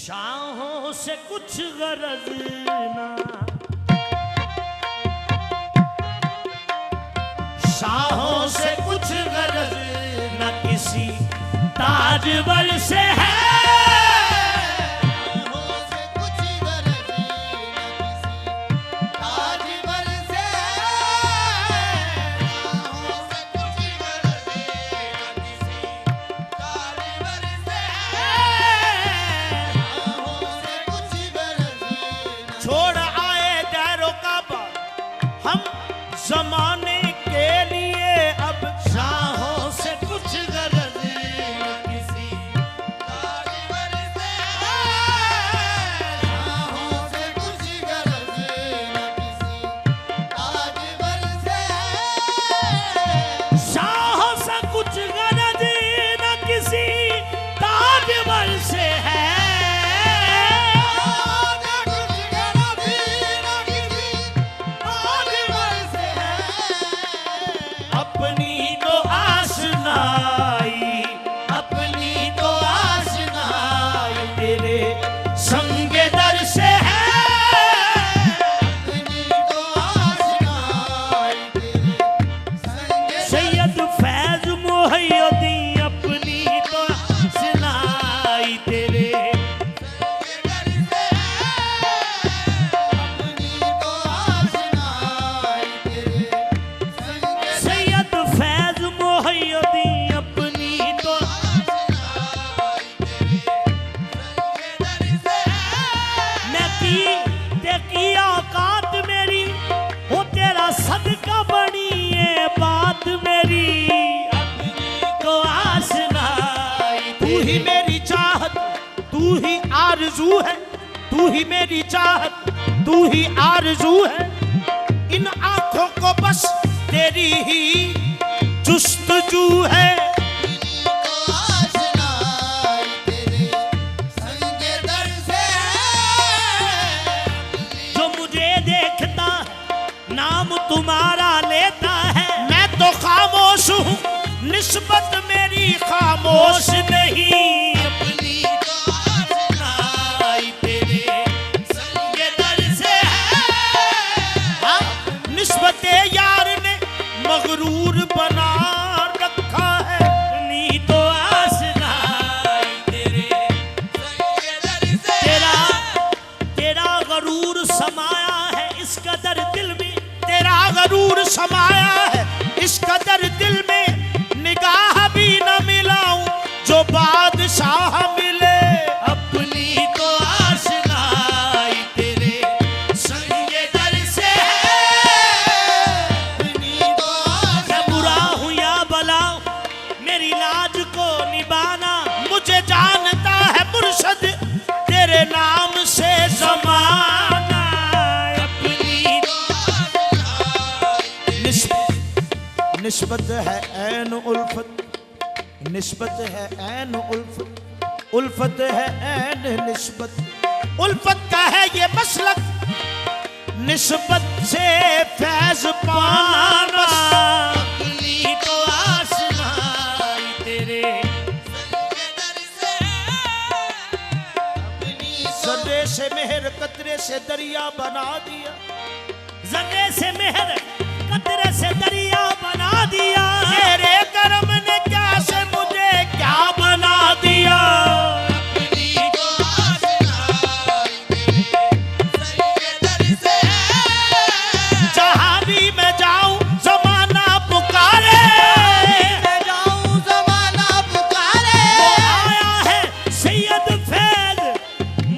शाहों से कुछ गरज ना, शाहों से कुछ गरज न किसी ताजवर से है। छोड़ आए दैरो काबा हम जमाने के लिए, अब शाहों से कुछ गरज न किसी ताजवर से, शाहों से कुछ गरज न किसी ताजवर से, शाहों से कुछ गरज न किसी ताजवर से है। तू ही आरज़ू है, तू ही मेरी चाहत, तू ही आरज़ू है। इन आंखों को बस तेरी ही जुस्तजू है। जो मुझे देखता नाम तुम्हारा लेता है, मैं तो खामोश हूँ, निस्बत मेरी खामोश नहीं। यार ने मगरूर बना रखा है, नी तो आसना तेरे तेरा गरूर समाया है इस कदर दिल में, तेरा गरूर समाया है इस कदर दिल में। निगाह भी न मिलाऊं जो बादशाह मिले, अपनी तो आसना तेरे संगे दर से जानता है मुर्शद तेरे नाम से ज़माना। अपनी निस्बत है ऐन उल्फत, निस्बत है ऐन उल्फत, उल्फत है ऐन निस्बत। उल्फत का है ये मसलक, निस्बत से फैज़ पाना। अपनी तो आसना तेरे ज़र्रे से मेहर कतरे से दरिया बना दिया, ज़र्रे से मेहर कतरे से दरिया बना दिया। तेरे करम ने क्या से मुझे क्या बना दिया। अपनी तो आसना तेरे दर से, जहाँ भी मैं जाऊँ ज़माना पुकारे, मैं जाऊँ ज़माना पुकारे। वो आया है सैयद फैज़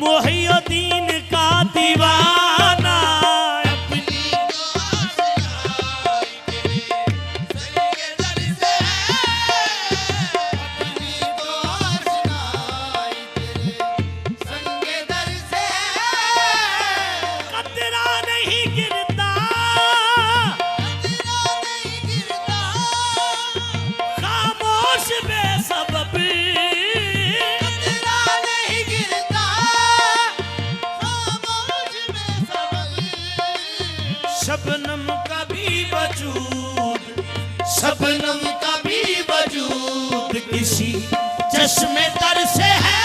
मोहिउद्दीन का दीवाना। अपनी संगे दर से, अपनी तो आसना तेरे संगे दर से। कतरा नहीं गिरता, कतरा नहीं गिरता, खामोश बेसबब। शबनम का भी वजूद, शबनम का भी वजूद किसी चश्मे तर से है।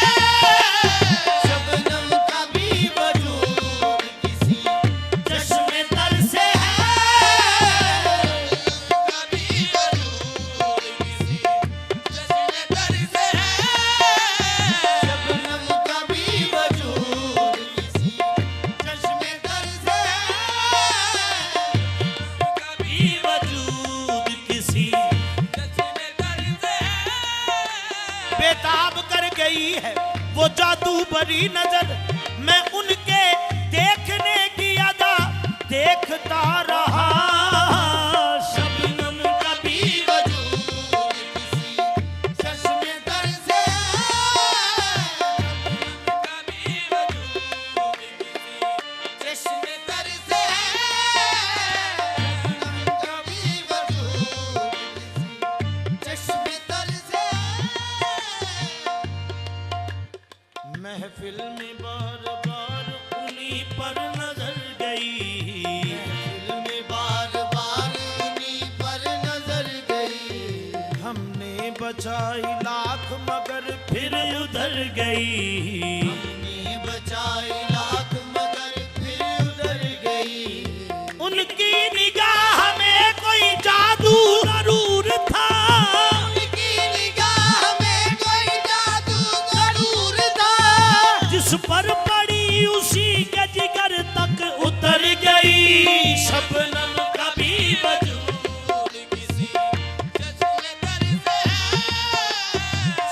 भरी नजर, मैं उनके देखने की अदा देखता रहा। शबनम कभी वजूद किसी चश्मे तर से, शबनम कभी वजूद किसी चश्मे तर से, शबनम कभी वजूद किसी चश्मे तर से। महफिल में बार बार उन्हीं पर नजर गई, दिल में बार बार उन्हीं पर नजर गई, हमने बचाई लाख मगर फिर उधर गई। हमने बचाए लाख मगर फिर उधर गई। उनकी निगाह में कोई जादू जरूर था, उनकी निगाह में कोई जादू जरूर था, जिस पर पड़ी उसी के जिगर तक उतर गई। शबनम कभी वजूद किसी चश्मे तर से,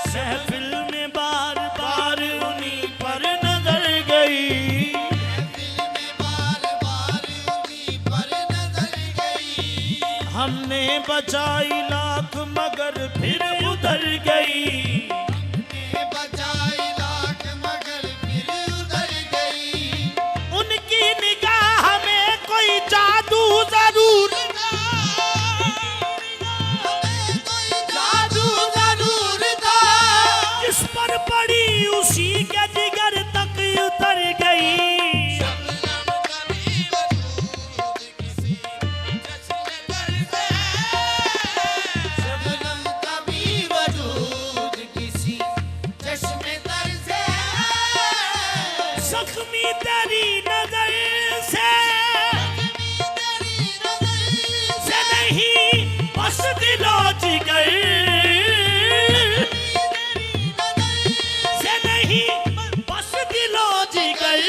महफिल में बार बार उन्हीं पर नजर गई। दिल में बार बार उन्हीं पर नजर गई। हमने बचाई लाख मगर फिर उधर गई। हमने बचाए लाख मगर फिर उधर गई। उनकी निगाह में कोई जादू जरूर, हमें कोई जादू जरूर था, जिस पर पड़ी उसी के जिगर तक उतर गई। शबनम कभी वजूद किसी चश्मे तर से, शबनम कभी वजूद किसी चश्मे तर से। जख्मी तेरी नजर से तेरी नजर से नहीं बस दिलो जिगर, से नहीं बस दिलो जिगर।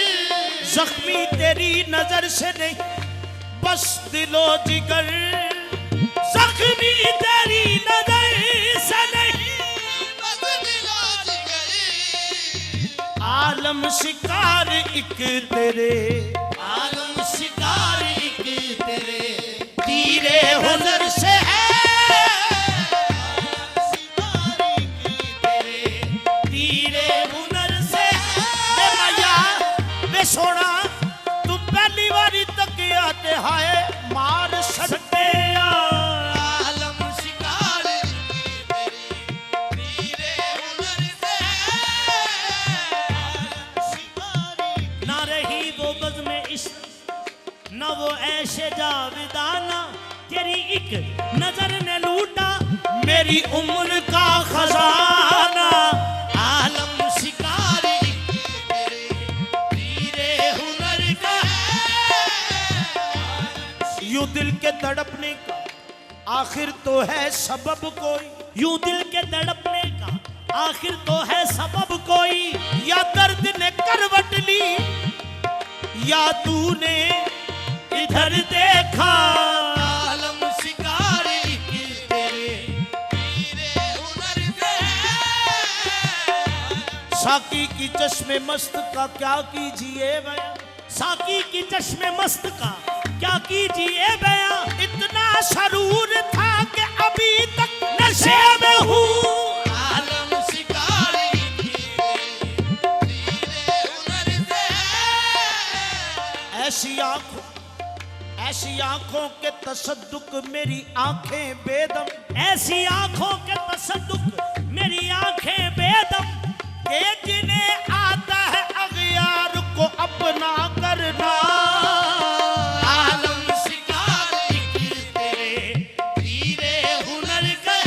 जख्मी तेरी नजर से नहीं बस दिलो जिगर, जख्मी तेरी नजर से नहीं। बस दिलो जिगर। आलम शिकार एक तेरे, आलम शिकार एक तेरे, तीरे हुनर से है, शिकार एक तेरे, तीरे हुनर से है। मैया वे सोना तू पहली बारी तक आते हाय मार सकते आलम शिकार एक तेरे, तेरे हुनर से शिकार एक। ना रही वो बज़ में इश्क न वो ऐशे जाविदाना, तेरी एक नजर ने लूटा मेरी उम्र का खजाना। आलम शिकार एक तेरे, तेरे हुनर का यूं दिल के तड़पने का आखिर तो है सबब कोई, यूं दिल के तड़पने का आखिर तो है सबब कोई। या दर्द ने करवट ली या तूने इधर देखा। आलम शिकार एक तेरे, तेरे हुनर से। साकी की चश्मे मस्त का क्या कीजिए बयां, साकी की चश्मे मस्त का क्या कीजिए बयां। इतना सरूर था कि अभी तक नशे में हूँ। आलम शिकार एक तेरे, तेरे हुनर से। ऐसी आंखों के तसद्दुक मेरी आंखें बेदम, ऐसी आंखों के तसद्दुक मेरी आंखें बेदम। के जिन्हें आता है अगयार को अपना करना। आलम शिकार एक तेरे, तेरे हुनर का।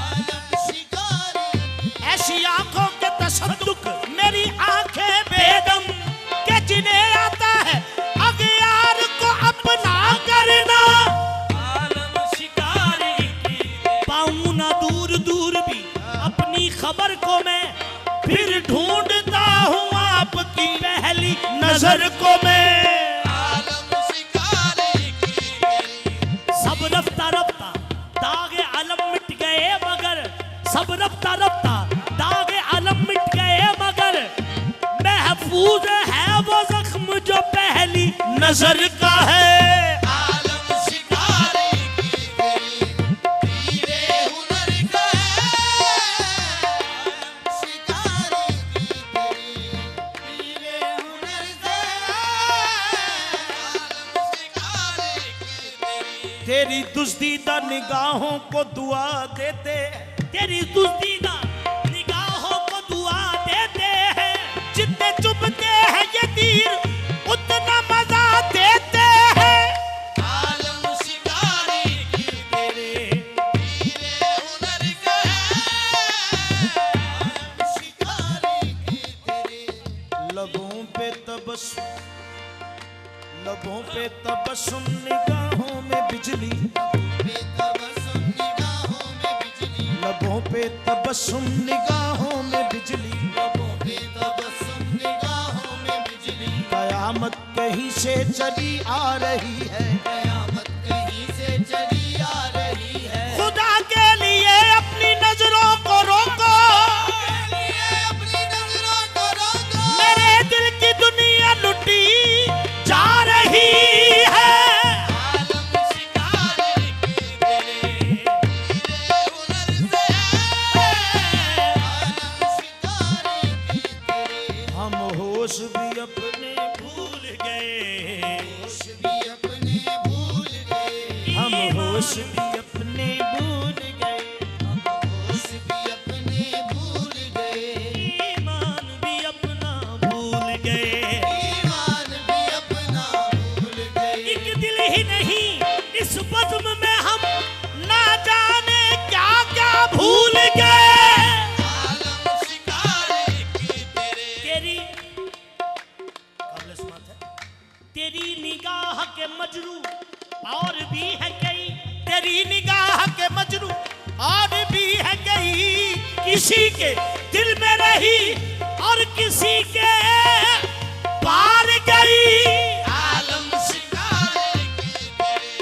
आलम शिकार एक। ऐसी आंखों के तसद्दुक मेरी आंखें बेदम, के जिन्हें आता है अगयार को अपना करना। आलम शिकार एक। पाऊं ना दूर दूर भी अपनी खबर को मैं, फिर ढूंढता हूँ आपकी पहली नजर को मैं। आलम शिकार एक तेरे, सब रफ्ता रफ्ता दागे आलम मिट गए मगर, सब रफ्ता रफ्ता दागे आलम मिट गए महफूज है वो जख्म जो पहली नजर का है। आलम शिकारी की तेरी तीरे हुनर का है। शिकारी की तेरी तीरे हुनर से आलम शिकारी की तेरी दुस्तीदा निगाहों को दुआ देते, तेरी दुस्तीदा निगाहों को दुआ देते हैं। जितने चुभते हैं ये तीर उतना मजा देते हैं। आलम शिकारी की तेरे तीरे हुनर का है। आलम शिकारी की तेरे लबों पे तबस्सुम, लबों पे तबस्सुम, निगाहों में बिजली, बेतबस्सुम निगाहों में बिजली। लबों पे तबस्सुम, निगाहों में बिजली। बेतबस्सुम निगाहों में बिजली। कयामत कहीं से चली आ रही है, कयामत कहीं से चली आ रही है। खुदा के लिए अपनी नजरों को रोको, अपनी नजरों को रोको। मेरे दिल की दुनिया लुटी जा रही है। आलम शिकारी की तेरे तीरे हुनर से आलम शिकारी की तेरे हम होश भी अपने भूल गए, होश भी अपने भूल गए। हम होश भी अपने भूल गए, होश भी अपने भूल गए। ईमान भी अपना भूल गए। ईमान भी अपना भूल गए। एक दिल ही नहीं इस बज़्म में हम ना जाने क्या क्या भूल गए। आलम शिकारी की तेरे तेरी काबिल समात है, तेरी निगाह के मजरू और भी है कई, तेरी निगाह के मजरू और भी है कई। किसी के दिल में रही और किसी के पार गई। आलम शिकारी की तेरे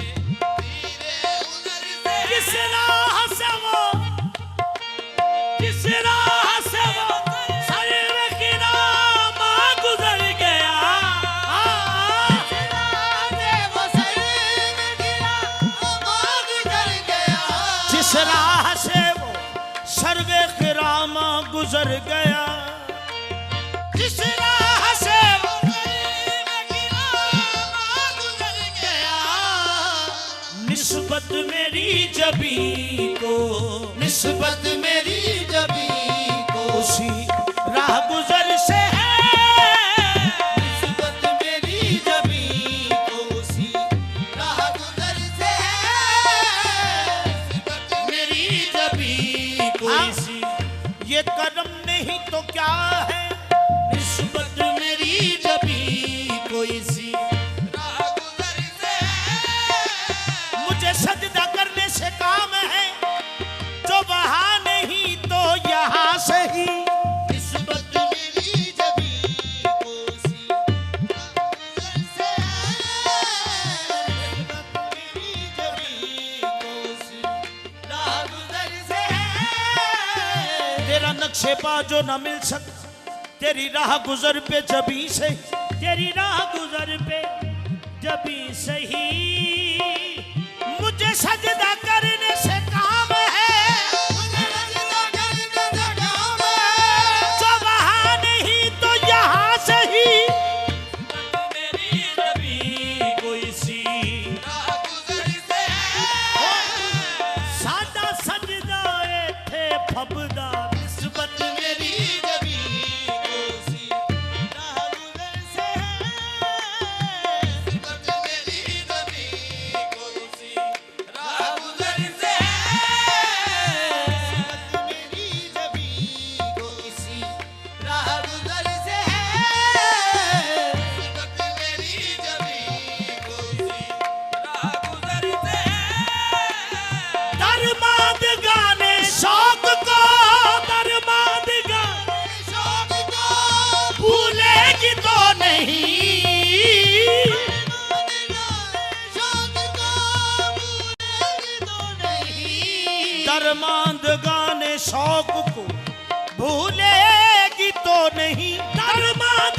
तीरे हुनर से किस राह से वो, किस राह से वो सर्व की नाम गुजर गया। वो सर में गिरा आग जल गया। जिस राह से वो सर्वे किरामा गुजर गया, जिस राह से वो सर में गिरा आग जल गया। निस्बत मेरी जबी को, निस्बत मेरी जबी को उसी राह गुजर से है। निस्बत मेरी जबी को उसी राह गुजर से है। निस्बत मेरी जबी कोई सी ये कदम नहीं तो क्या है। निस्बत मेरी जबी कोई सी राह गुजर से है। मुझे सजदा करने से काम है, जो वहां नहीं तो यहाँ से ही। निस्बत मेरी जबी को उसी राह गुजर से है। निस्बत मेरी जबी को उसी राह गुजर से है। तेरा नक्शे पा जो न मिल सक, तेरी राह गुजर पे जबी से, तेरी राह गुजर पे जबी सही। मुझे सजदा करने से काम है, मुझे सजदा करने से काम है। जो वहां नहीं तो यहाँ से ही। मेरी जबी कोई सी राह गुजर से है। सादा सजदा थे फबदा, निस्बत मेरी जबी को उसी राह गुजर से है। निस्बत मेरी जबी को उसी राह गुजर से है। निस्बत मेरी जबी को इसी राह गुजर से है। निस्बत मेरी जबी को उसी राह गुजर से है। दरमाद गाने शौक को, दरमाद गाने शौक को भूलेगी तो नहीं। शौक को भूलेगी तो नहीं। दरमाद गाने शौक को भूलेगी तो नहीं। दरमाद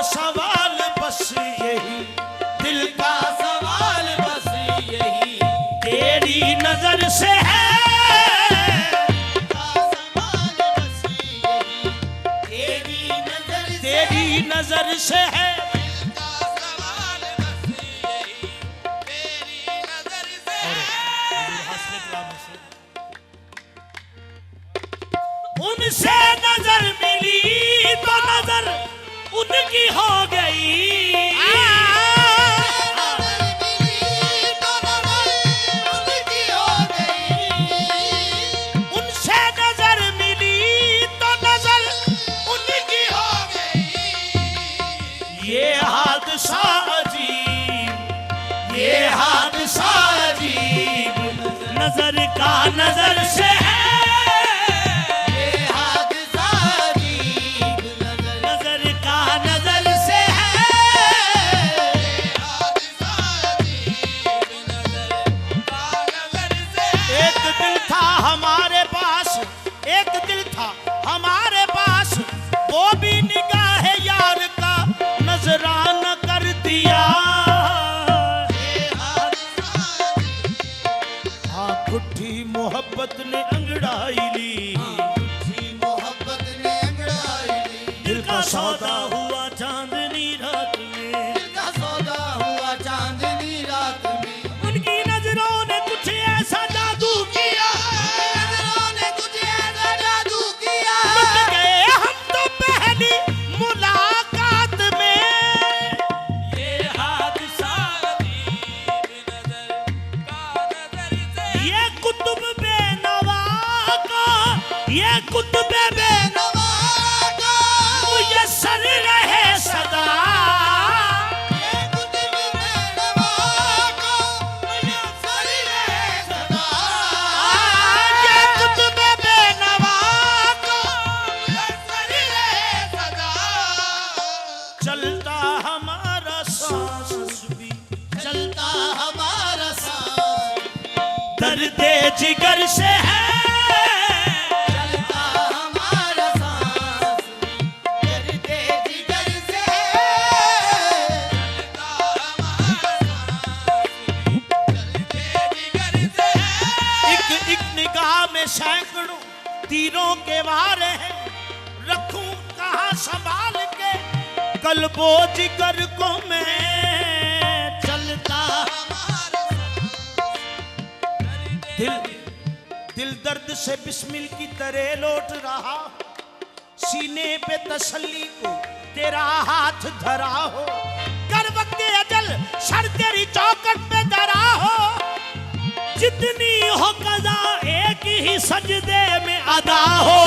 सवाल बस यही, दिल का सवाल बस यही, तेरी नजर से है, का सवाल बस यही, तेरी नजर से है, का सवाल बस यही, तेरी नजर से उनसे नजर मिली तो नजर उनकी हो गई, उनसे नजर मिली तो नजर उनकी हो गई। ये हादसा अजीब, ये हादसा अजीब, नजर का नजर से है, नजर का नजर से है। एक दिल था हमारे पास, एक दिल था हमारे पास, वो भी निगाह यार का नजराना कर दिया। हाँ खुट्टी मोहब्बत ने अंगड़ाई ली, मोहब्बत ने अंगड़ाई ली, दिल का सौदा हुआ चांदनी रात में, दिल का सौदा हुआ चांदनी रात में, उनकी नजरों ने कुछ ऐसा जादू किया, नजरों ने कुछ ऐसा जादू किया, लुट गए हम तो पहली मुलाकात में। ये हादसा ये कुतुब बेनवा का, ये कुतुब बेनवा मुयस्सर रहे सदा, ये कुतुब बेनवा को मुयस्सर रहे सदा, ये कुतुब बेनवा को मुयस्सर रहे सदा, चलता हमारा सांस भी, चलता हमारा सांस, दर्द जिगर से है, चलता हमारा सांस, दर्द जिगर से, चलता हमारा सांस, दर्द जिगर से, एक एक निगाह में सैकड़ों तीरों के वार हैं, रखूं कहाँ संभाल के कल्बो जिगर को मैं, चलता दिल दिल दर्द से बिस्मिल की तरह लौट रहा, सीने पे तसल्ली को तेरा हाथ धरा हो, कर वक्त अजल सर तेरी चौकट पे धरा हो, जितनी हो कज़ा एक ही सजदे में अदा हो।